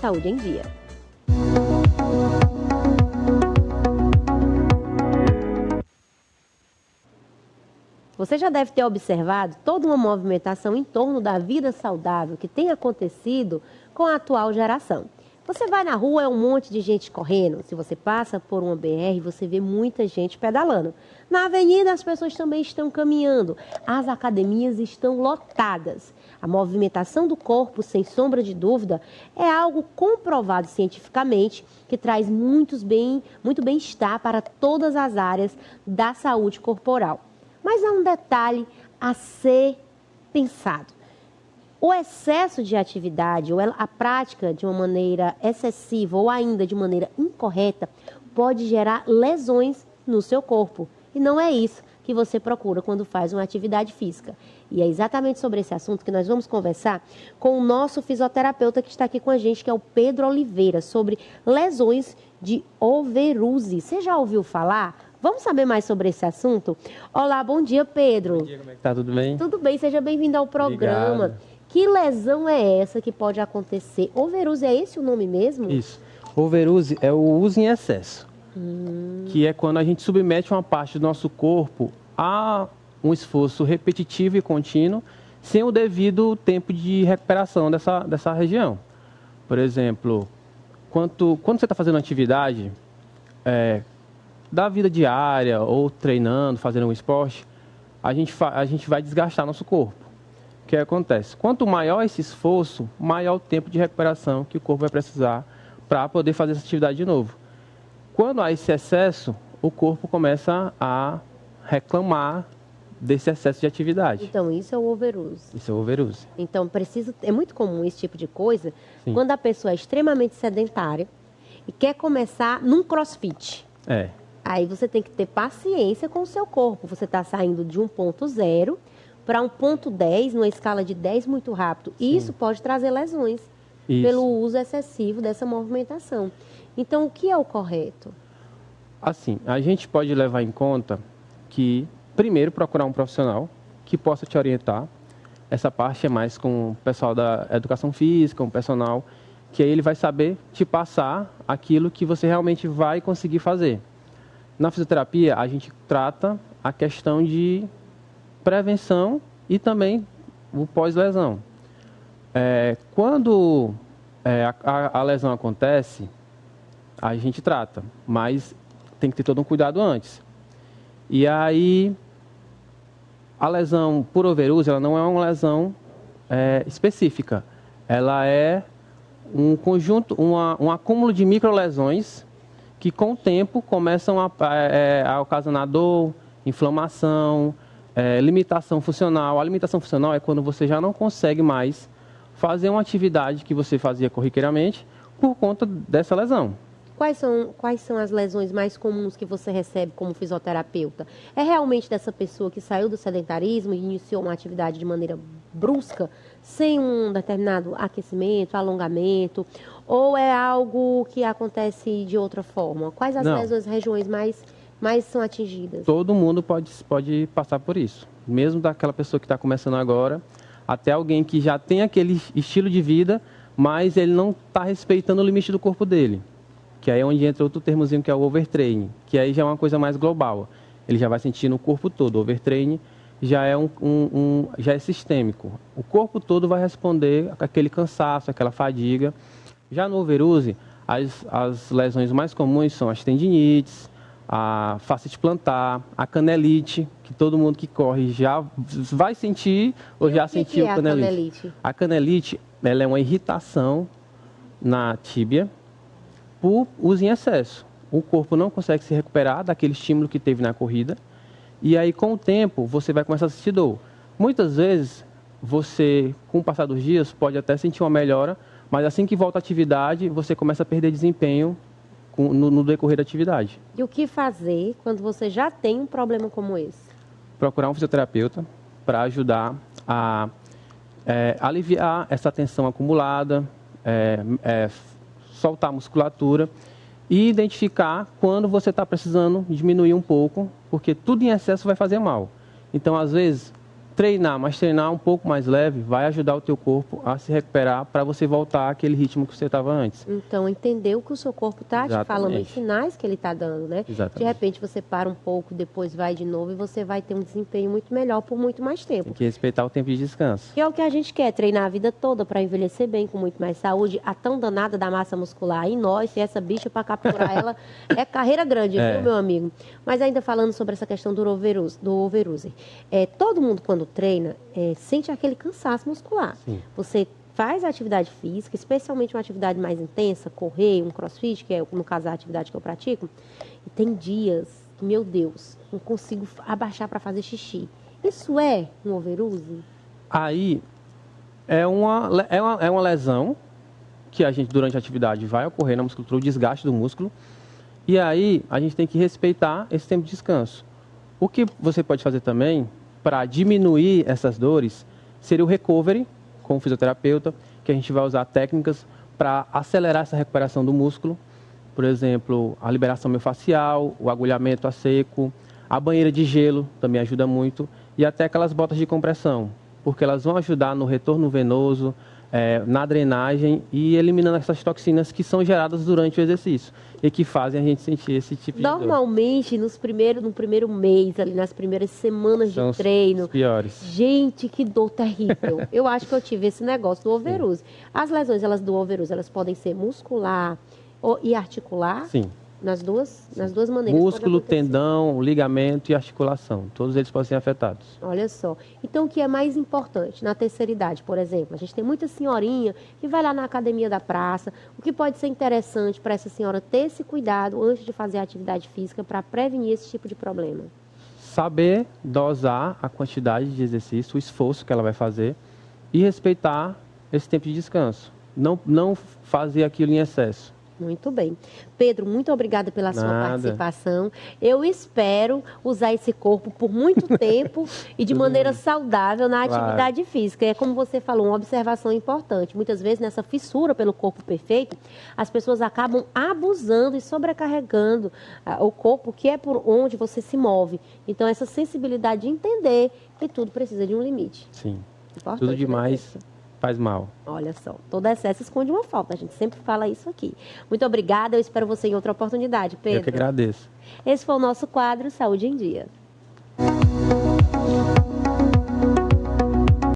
Saúde em Dia. Você já deve ter observado toda uma movimentação em torno da vida saudável que tem acontecido com a atual geração. Você vai na rua, é um monte de gente correndo. Se você passa por uma BR, você vê muita gente pedalando. Na avenida, as pessoas também estão caminhando. As academias estão lotadas. A movimentação do corpo, sem sombra de dúvida, é algo comprovado cientificamente que traz muito bem-estar para todas as áreas da saúde corporal. Mas há um detalhe a ser pensado. O excesso de atividade ou a prática de uma maneira excessiva ou ainda de maneira incorreta pode gerar lesões no seu corpo. E não é isso que você procura quando faz uma atividade física. E é exatamente sobre esse assunto que nós vamos conversar com o nosso fisioterapeuta que está aqui com a gente, que é o Pedro Oliveira, sobre lesões de overuse. Você já ouviu falar? Vamos saber mais sobre esse assunto? Olá, bom dia, Pedro. Bom dia, como é que tá? Tudo bem? Tudo bem, seja bem-vindo ao programa. Obrigado. Que lesão é essa que pode acontecer? Overuse, é esse o nome mesmo? Isso. Overuse é o uso em excesso, que é quando a gente submete uma parte do nosso corpo a um esforço repetitivo e contínuo, sem o devido tempo de recuperação dessa região. Por exemplo, quando você está fazendo atividade da vida diária ou treinando, fazendo um esporte, a gente vai desgastar nosso corpo. O que acontece? Quanto maior esse esforço, maior o tempo de recuperação que o corpo vai precisar para poder fazer essa atividade de novo. Quando há esse excesso, o corpo começa a reclamar desse excesso de atividade. Então, isso é o overuse. Isso é o overuse. Então, é muito comum esse tipo de coisa. Sim. Quando a pessoa é extremamente sedentária e quer começar num crossfit. Aí você tem que ter paciência com o seu corpo. Você está saindo de um ponto 0 para um ponto 10, numa escala de 10 muito rápido. E isso pode trazer lesões pelo uso excessivo dessa movimentação. Então, o que é o correto? Assim, a gente pode levar em conta que, primeiro, procurar um profissional que possa te orientar. Essa parte é mais com o pessoal da educação física, um personal, que aí ele vai saber te passar aquilo que você realmente vai conseguir fazer. Na fisioterapia, a gente trata a questão de prevenção e também o pós-lesão. Quando a lesão acontece, a gente trata, mas tem que ter todo um cuidado antes. E aí, a lesão por overuse, ela não é uma lesão específica. Ela é um conjunto, um acúmulo de microlesões que com o tempo começam a ocasionar dor, inflamação, limitação funcional. A limitação funcional é quando você já não consegue mais fazer uma atividade que você fazia corriqueiramente por conta dessa lesão. Quais são as lesões mais comuns que você recebe como fisioterapeuta? É realmente dessa pessoa que saiu do sedentarismo e iniciou uma atividade de maneira brusca, sem um determinado aquecimento, alongamento, ou é algo que acontece de outra forma? Quais as regiões mais são atingidas? Todo mundo pode passar por isso. Mesmo daquela pessoa que está começando agora, até alguém que já tem aquele estilo de vida, mas ele não está respeitando o limite do corpo dele. Que aí é onde entra outro termozinho que é o overtraining, que aí já é uma coisa mais global. Ele já vai sentir no corpo todo. O overtraining já é já é sistêmico. O corpo todo vai responder com aquele cansaço, aquela fadiga. Já no overuse, as lesões mais comuns são as tendinites, a fascite plantar, a canelite, que todo mundo que corre já vai sentir ou já sentiu a canelite. A canelite, ela é uma irritação na tíbia por uso em excesso. O corpo não consegue se recuperar daquele estímulo que teve na corrida e aí com o tempo você vai começar a sentir dor. Muitas vezes você, com o passar dos dias, pode até sentir uma melhora, mas assim que volta à atividade, você começa a perder desempenho no decorrer da atividade. E o que fazer quando você já tem um problema como esse? Procurar um fisioterapeuta para ajudar a aliviar essa tensão acumulada, soltar a musculatura e identificar quando você está precisando diminuir um pouco, porque tudo em excesso vai fazer mal. Então, às vezes, treinar, mas treinar um pouco mais leve, vai ajudar o teu corpo a se recuperar para você voltar àquele ritmo que você estava antes. Então, entender o que o seu corpo está te falando, os sinais que ele está dando, né? Exatamente. De repente, você para um pouco, depois vai de novo e você vai ter um desempenho muito melhor por muito mais tempo. Tem que respeitar o tempo de descanso. Que é o que a gente quer, treinar a vida toda para envelhecer bem, com muito mais saúde. A tão danada da massa muscular em nós, se essa bicha para capturar ela, é carreira grande, viu, meu amigo? Mas ainda falando sobre essa questão do overuse. Todo mundo, quando treina, sente aquele cansaço muscular. Sim. Você faz a atividade física, especialmente uma atividade mais intensa, correr, um crossfit, que é, no caso, a atividade que eu pratico, e tem dias que, meu Deus, não consigo abaixar para fazer xixi. Isso é um overuse? Aí, é uma lesão que a gente, durante a atividade, vai ocorrer na musculatura, o desgaste do músculo, e aí a gente tem que respeitar esse tempo de descanso. O que você pode fazer também, para diminuir essas dores, seria o recovery com o fisioterapeuta, que a gente vai usar técnicas para acelerar essa recuperação do músculo. Por exemplo, a liberação miofascial, o agulhamento a seco, a banheira de gelo também ajuda muito, e até aquelas botas de compressão, porque elas vão ajudar no retorno venoso, na drenagem e eliminando essas toxinas que são geradas durante o exercício e que fazem a gente sentir esse tipo de dor. Normalmente, no primeiro mês, ali nas primeiras semanas de treino. Os piores. Gente, que dor terrível. Eu acho que eu tive esse negócio do overuse. As lesões do overuse, elas podem ser muscular e articular? Sim. Nas duas maneiras. Músculo, tendão, ligamento e articulação. Todos eles podem ser afetados. Olha só. Então, o que é mais importante na terceira idade, por exemplo? A gente tem muita senhorinha que vai lá na academia da praça. O que pode ser interessante para essa senhora ter esse cuidado antes de fazer a atividade física para prevenir esse tipo de problema? Saber dosar a quantidade de exercício, o esforço que ela vai fazer e respeitar esse tempo de descanso. Não fazer aquilo em excesso. Muito bem. Pedro, muito obrigada pela sua participação. Eu espero usar esse corpo por muito tempo e de maneira saudável na atividade física. É como você falou, uma observação importante. Muitas vezes, nessa fissura pelo corpo perfeito, as pessoas acabam abusando e sobrecarregando o corpo, que é por onde você se move. Então, essa sensibilidade de entender que tudo precisa de um limite. Sim. Importante, tudo demais faz mal. Olha só, todo excesso esconde uma falta. A gente sempre fala isso aqui. Muito obrigada, eu espero você em outra oportunidade, Pedro. Eu que agradeço. Esse foi o nosso quadro Saúde em Dia.